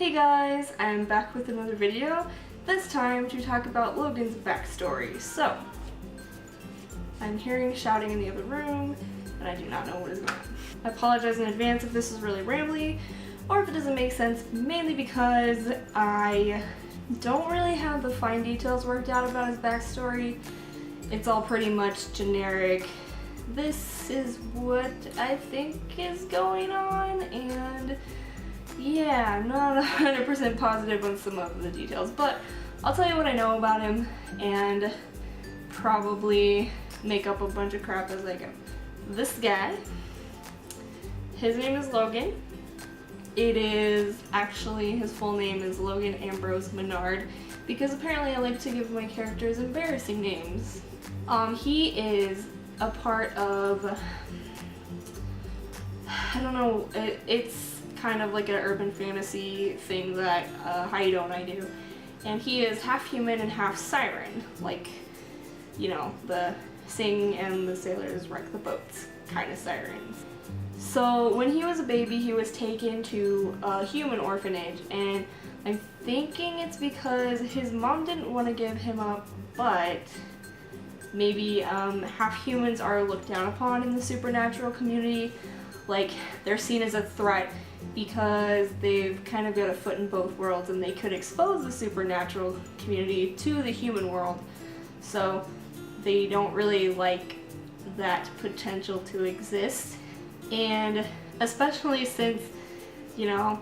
Hey guys, I'm back with another video, this time to talk about Logan's backstory. So, I'm hearing shouting in the other room, and I do not know what is going on. I apologize in advance if this is really rambly, or if it doesn't make sense, mainly because I don't really have the fine details worked out about his backstory. It's all pretty much generic. This is what I think is going on, and yeah, I'm not 100% positive on some of the details, but I'll tell you what I know about him and probably make up a bunch of crap as I go. This guy, his name is Logan. It is actually, his full name is Logan Ambrose Menard, because apparently I like to give my characters embarrassing names. He is a part of, I don't know, it's kind of like an urban fantasy thing that Haido and I do. And he is half human and half siren, like, you know, the sing and the sailors wreck the boats kind of sirens. So when he was a baby, he was taken to a human orphanage, and I'm thinking it's because his mom didn't want to give him up, but maybe half humans are looked down upon in the supernatural community. Like, they're seen as a threat because they've kind of got a foot in both worlds and they could expose the supernatural community to the human world. So they don't really like that potential to exist. And especially since, you know,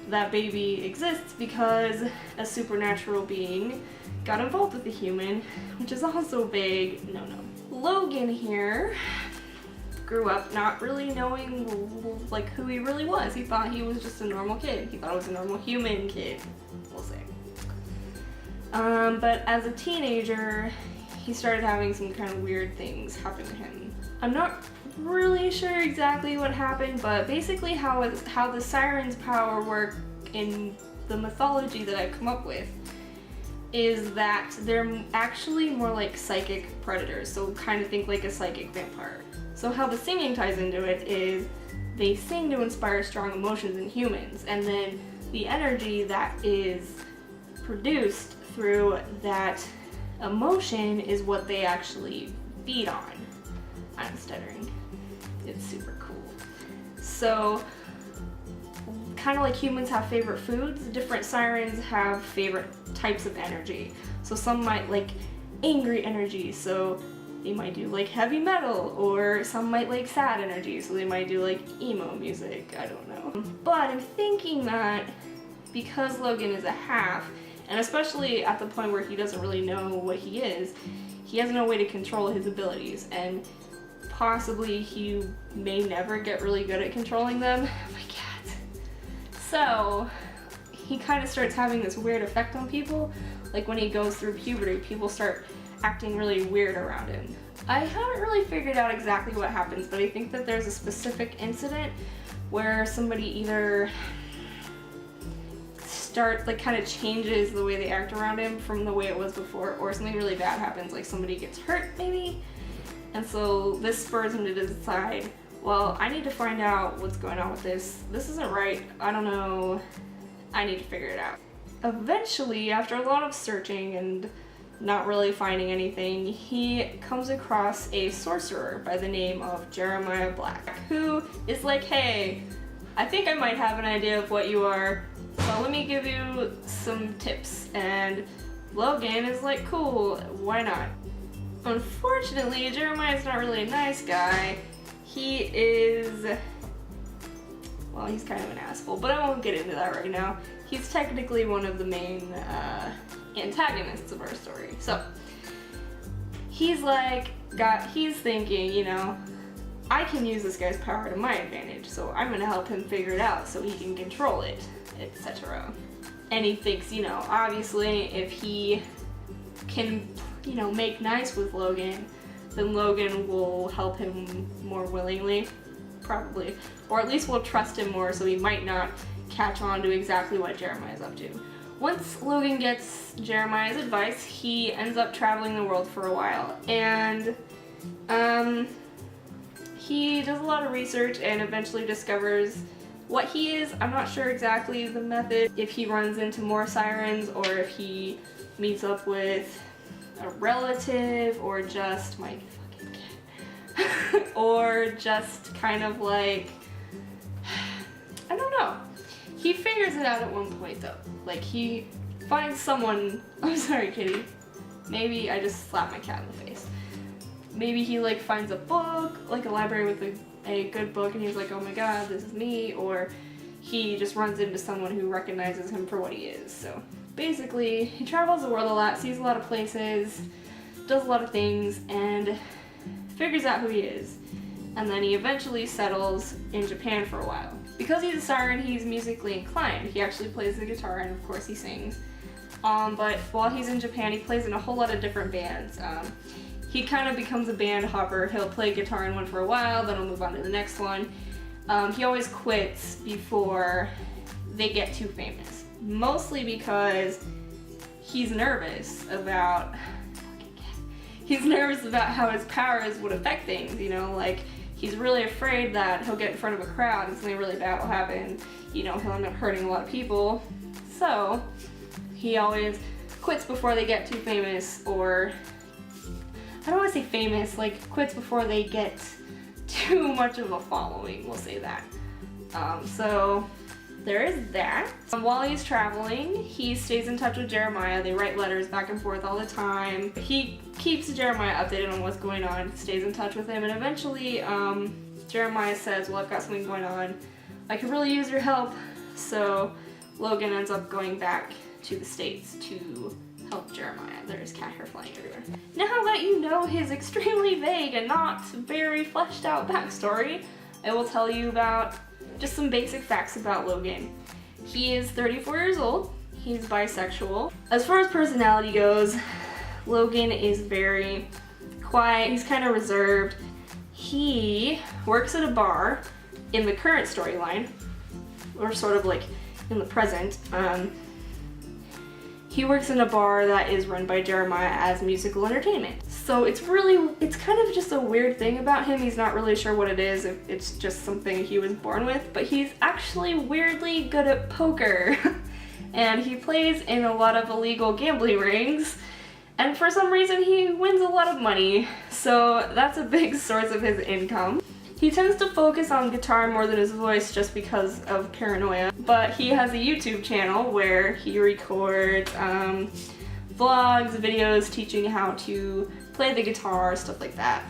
that baby exists because a supernatural being got involved with the human, which is also a big no-no. Logan here grew up not really knowing like who he really was. He thought he was just a normal kid. He thought he was a normal human kid, we'll say. But as a teenager, he started having some kind of weird things happen to him. I'm not really sure exactly what happened, but basically how the sirens' power work in the mythology that I've come up with is that they're actually more like psychic predators, so kind of think like a psychic vampire. So how the singing ties into it is they sing to inspire strong emotions in humans, and then the energy that is produced through that emotion is what they actually feed on. I'm stuttering. It's super cool. So, kind of like humans have favorite foods, different sirens have favorite types of energy. So some might like angry energy, so they might do like heavy metal, or some might like sad energy, so they might do like emo music, I don't know. But I'm thinking that because Logan is a half, and especially at the point where he doesn't really know what he has no way to control his abilities, and possibly he may never get really good at controlling them. My cat. So he kind of starts having this weird effect on people. Like when he goes through puberty, people start acting really weird around him. I haven't really figured out exactly what happens, but I think that there's a specific incident where somebody either kind of changes the way they act around him from the way it was before, or something really bad happens, like somebody gets hurt maybe. And so this spurs him to decide, well, I need to find out what's going on with this. This isn't right. I don't know. I need to figure it out. Eventually, after a lot of searching and not really finding anything, he comes across a sorcerer by the name of Jeremiah Black, who is like, hey, I think I might have an idea of what you are, so let me give you some tips. And Logan is like, cool, why not? Unfortunately, Jeremiah's not really a nice guy. He is, well, he's kind of an asshole, but I won't get into that right now. He's technically one of the main antagonists of our story. So he's like, he's thinking, you know, I can use this guy's power to my advantage, so I'm gonna help him figure it out so he can control it, etc. And he thinks, you know, obviously if he can, you know, make nice with Logan, then Logan will help him more willingly, probably. Or at least will trust him more, so he might not catch on to exactly what Jeremiah's up to. Once Logan gets Jeremiah's advice, he ends up traveling the world for a while, and he does a lot of research and eventually discovers what he is. I'm not sure exactly the method, if he runs into more sirens or if he meets up with a relative or just my fucking cat or just kind of like, I don't know. He figures it out at one point though. Like he finds someone, I'm sorry kitty, maybe I just slapped my cat in the face. Maybe he like finds a book, like a library with a good book, and he's like, oh my god, this is me, or he just runs into someone who recognizes him for what he is. So basically, he travels the world a lot, sees a lot of places, does a lot of things, and figures out who he is. And then he eventually settles in Japan for a while. Because he's a siren, he's musically inclined. He actually plays the guitar, and of course he sings. But while he's in Japan, he plays in a whole lot of different bands. He kind of becomes a band hopper. He'll play guitar in one for a while, then he'll move on to the next one. He always quits before they get too famous. Mostly because he's nervous about how his powers would affect things, you know, like he's really afraid that he'll get in front of a crowd and something really bad will happen, you know, he'll end up hurting a lot of people. So he always quits before they get too famous, or I don't want to say famous, like quits before they get too much of a following, we'll say that. So there is that. While he's traveling, he stays in touch with Jeremiah. They write letters back and forth all the time. He keeps Jeremiah updated on what's going on, stays in touch with him, and eventually Jeremiah says, well, I've got something going on. I could really use your help. So Logan ends up going back to the States to help Jeremiah. There's cat hair flying everywhere. Now that you know his extremely vague and not very fleshed out backstory, I will tell you about just some basic facts about Logan. He is 34 years old. He's bisexual. As far as personality goes, Logan is very quiet. He's kind of reserved. He works at a bar in the current storyline, or sort of like in the present. He works in a bar that is run by Jeremiah as musical entertainment. So it's kind of just a weird thing about him. He's not really sure what it is, if it's just something he was born with, but he's actually weirdly good at poker. And he plays in a lot of illegal gambling rings, and for some reason he wins a lot of money. So that's a big source of his income. He tends to focus on guitar more than his voice just because of paranoia, but he has a YouTube channel where he records vlogs, videos teaching how to play the guitar, stuff like that.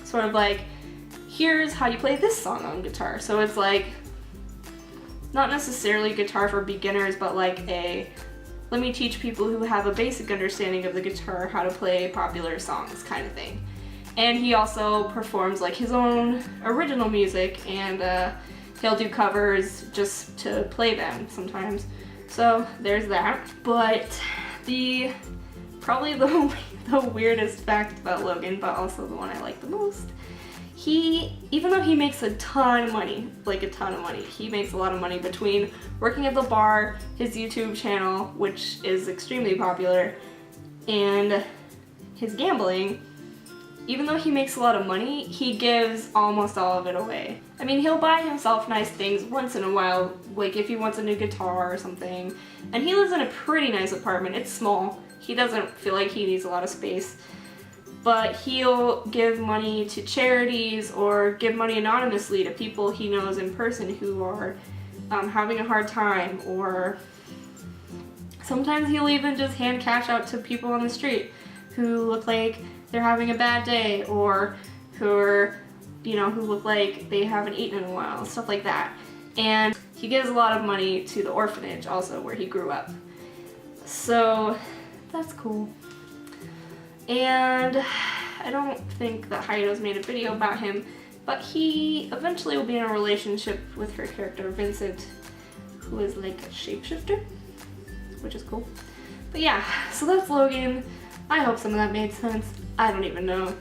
Sort of like, here's how you play this song on guitar. So it's like, not necessarily guitar for beginners, but like let me teach people who have a basic understanding of the guitar how to play popular songs kind of thing. And he also performs like his own original music, and he'll do covers just to play them sometimes. So there's that. But probably the weirdest fact about Logan, but also the one I like the most, even though he makes a ton of money, like a ton of money, he makes a lot of money between working at the bar, his YouTube channel, which is extremely popular, and his gambling. Even though he makes a lot of money, he gives almost all of it away. I mean, he'll buy himself nice things once in a while, like if he wants a new guitar or something. And he lives in a pretty nice apartment. It's small. He doesn't feel like he needs a lot of space. But he'll give money to charities or give money anonymously to people he knows in person who are having a hard time, or sometimes he'll even just hand cash out to people on the street who look like they're having a bad day, or who look like they haven't eaten in a while, stuff like that. And he gives a lot of money to the orphanage also, where he grew up. So that's cool. And I don't think that Hayado's made a video about him, but he eventually will be in a relationship with her character Vincent, who is like a shapeshifter, which is cool. But yeah, so that's Logan. I hope some of that made sense. I don't even know.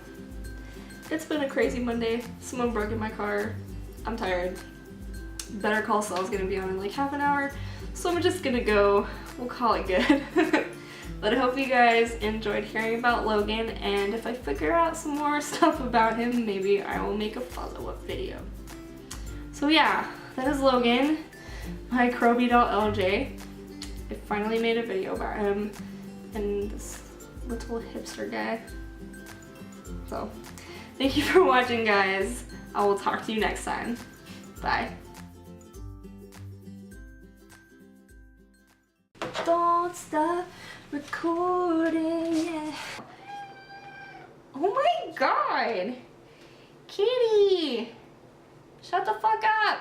It's been a crazy Monday. Someone broke in my car. I'm tired. Better Call Saul's gonna be on in like half an hour, so I'm just gonna go. We'll call it good. But I hope you guys enjoyed hearing about Logan, and if I figure out some more stuff about him, maybe I will make a follow-up video. So So yeah, that is Logan, my Croby doll LJ. I finally made a video about him and this little hipster guy. So thank you for watching, guys. I will talk to you next time. Bye. Don't stop recording. Yeah. Oh my god! Kitty! Shut the fuck up!